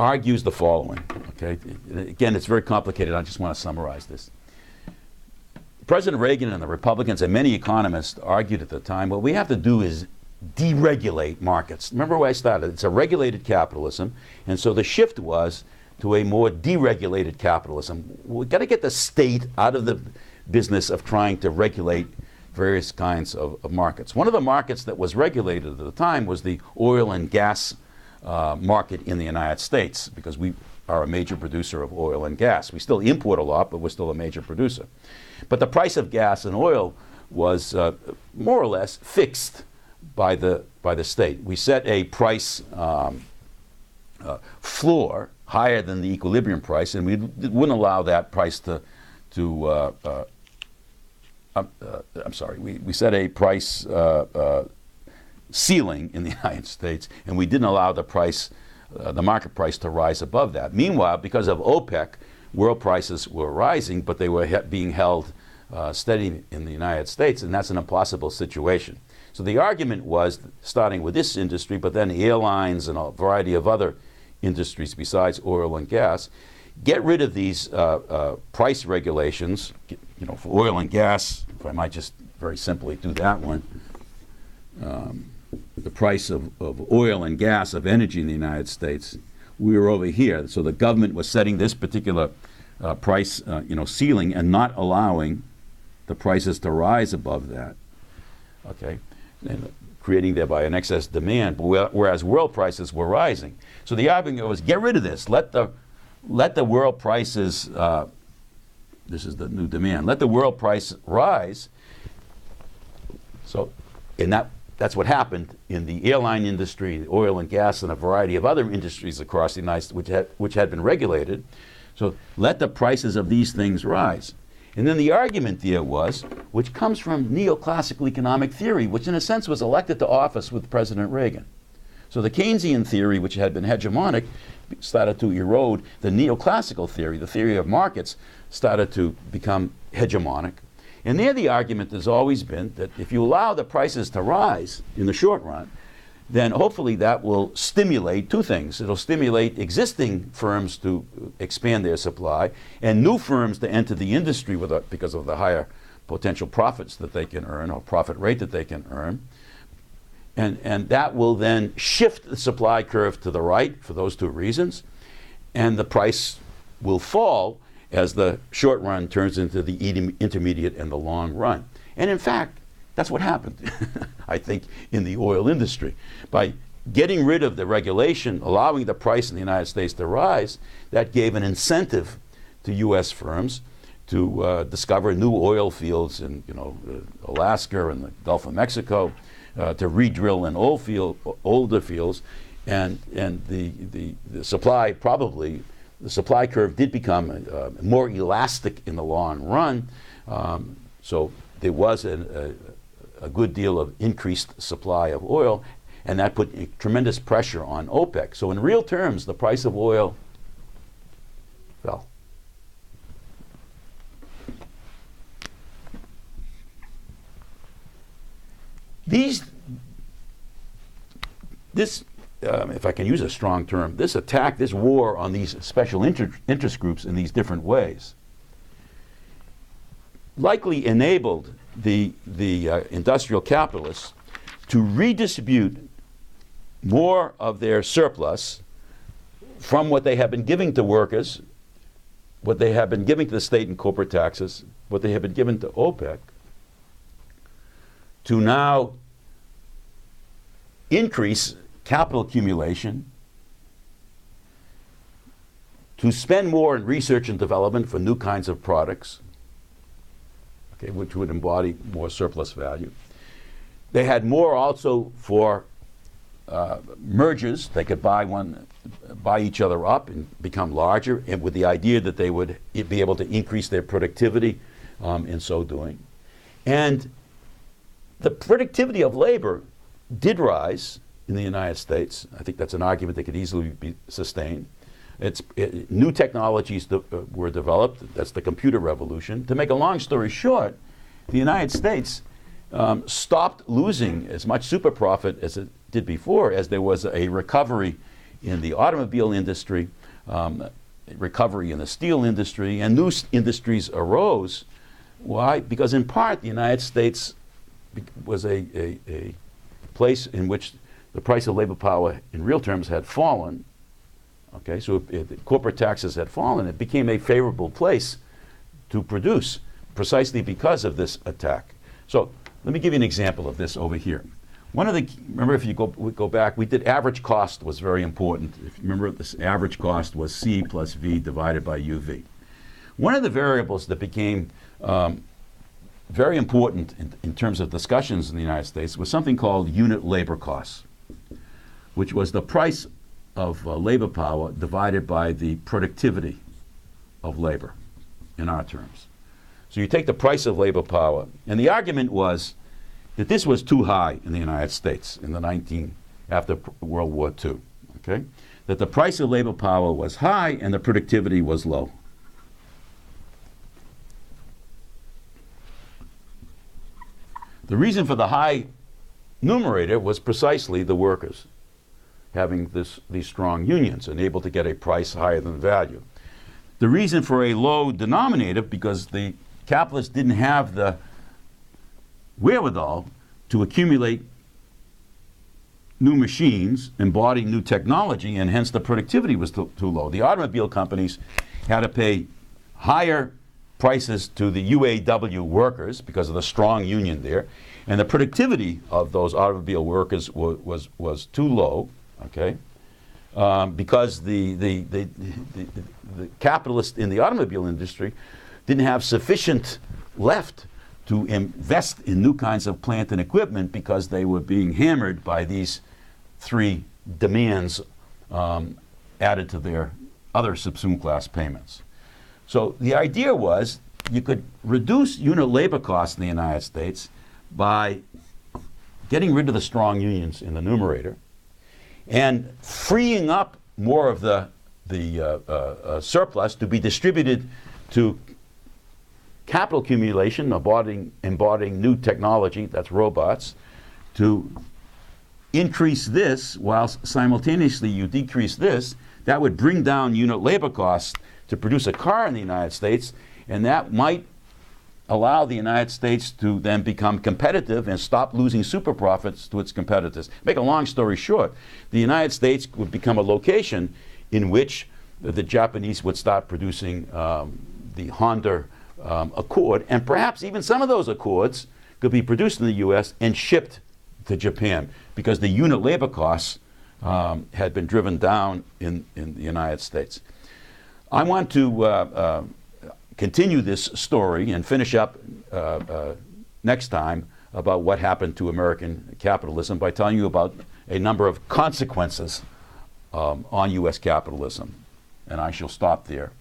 argues the following, okay? Again, it's very complicated. I just want to summarize this. President Reagan and the Republicans and many economists argued at the time, what we have to do is deregulate markets. Remember where I started? It's a regulated capitalism, and so the shift was to a more deregulated capitalism. We've got to get the state out of the business of trying to regulate various kinds of markets. One of the markets that was regulated at the time was the oil and gas market in the United States, because we are a major producer of oil and gas. We still import a lot, but we're still a major producer. But the price of gas and oil was more or less fixed by the state. We set a price floor higher than the equilibrium price, and we wouldn't allow that price we set a price ceiling in the United States, and we didn't allow the price, the market price, to rise above that. Meanwhile, because of OPEC, world prices were rising, but they were being held steady in the United States, and that's an impossible situation. So the argument was, starting with this industry, but then airlines and a variety of other industries besides oil and gas, get rid of these price regulations, for oil and gas. If I might just very simply do that one. The price of oil and gas, of energy in the United States, we were over here. So the government was setting this particular price ceiling and not allowing the prices to rise above that, okay, and creating thereby an excess demand, whereas world prices were rising. So the argument was, get rid of this. Let the world prices, this is the new demand, let the world price rise. So, and that's what happened in the airline industry, the oil and gas, and a variety of other industries across the United States which had been regulated. So let the prices of these things rise. And then the argument there was, which comes from neoclassical economic theory, which in a sense was elected to office with President Reagan. So the Keynesian theory, which had been hegemonic, started to erode. The neoclassical theory, the theory of markets, started to become hegemonic. And there the argument has always been that if you allow the prices to rise in the short run, then hopefully that will stimulate two things. It'll stimulate existing firms to expand their supply and new firms to enter the industry because of the higher potential profits that they can earn, or profit rate that they can earn. And that will then shift the supply curve to the right for those two reasons, and the price will fall as the short run turns into the intermediate and the long run. And in fact, that's what happened, I think, in the oil industry. By getting rid of the regulation, allowing the price in the United States to rise, that gave an incentive to U.S. firms to discover new oil fields in Alaska and the Gulf of Mexico, to re-drill in older fields, and the supply the supply curve did become more elastic in the long run. So there was a good deal of increased supply of oil, and that put tremendous pressure on OPEC. So in real terms, the price of oil fell. If I can use a strong term, this attack, this war on these special interest groups in these different ways, likely enabled the industrial capitalists to redistribute more of their surplus from what they have been giving to workers, what they have been giving to the state and corporate taxes, what they have been given to OPEC, to now increase capital accumulation, to spend more in research and development for new kinds of products, okay, which would embody more surplus value. They had more also for mergers. They could buy each other up and become larger, and with the idea that they would be able to increase their productivity in so doing. And the productivity of labor did rise in the United States. I think that's an argument that could easily be sustained. New technologies were developed. That's the computer revolution. To make a long story short, the United States stopped losing as much super profit as it did before, as there was a recovery in the automobile industry, recovery in the steel industry, and new industries arose. Why? Because in part the United States was a place in which the price of labor power in real terms had fallen. Okay, so if corporate taxes had fallen, it became a favorable place to produce precisely because of this attack. So let me give you an example of this over here. One of the, remember if you go back, we did average cost was very important. If you remember, this average cost was C plus V divided by UV. One of the variables that became very important in terms of discussions in the United States was something called unit labor costs, which was the price of labor power divided by the productivity of labor in our terms. So you take the price of labor power, and the argument was that this was too high in the United States in the after World War II, okay? That the price of labor power was high and the productivity was low. The reason for the high numerator was precisely the workers having these strong unions and able to get a price higher than value. The reason for a low denominator, because the capitalists didn't have the wherewithal to accumulate new machines, embodying new technology, and hence the productivity was too low. The automobile companies had to pay higher prices to the UAW workers because of the strong union there, and the productivity of those automobile workers was too low, okay, because the capitalists in the automobile industry didn't have sufficient left to invest in new kinds of plant and equipment because they were being hammered by these three demands added to their other subsumed class payments. So the idea was you could reduce unit labor costs in the United States by getting rid of the strong unions in the numerator and freeing up more of the surplus to be distributed to capital accumulation, embodying new technology, that's robots, to increase this while simultaneously you decrease this. That would bring down unit labor costs to produce a car in the United States, and that might allow the United States to then become competitive and stop losing super profits to its competitors. Make a long story short, the United States would become a location in which the Japanese would start producing the Honda Accord, and perhaps even some of those Accords could be produced in the U.S. and shipped to Japan because the unit labor costs had been driven down in the United States. I want to continue this story and finish up next time about what happened to American capitalism by telling you about a number of consequences on U.S. capitalism. And I shall stop there.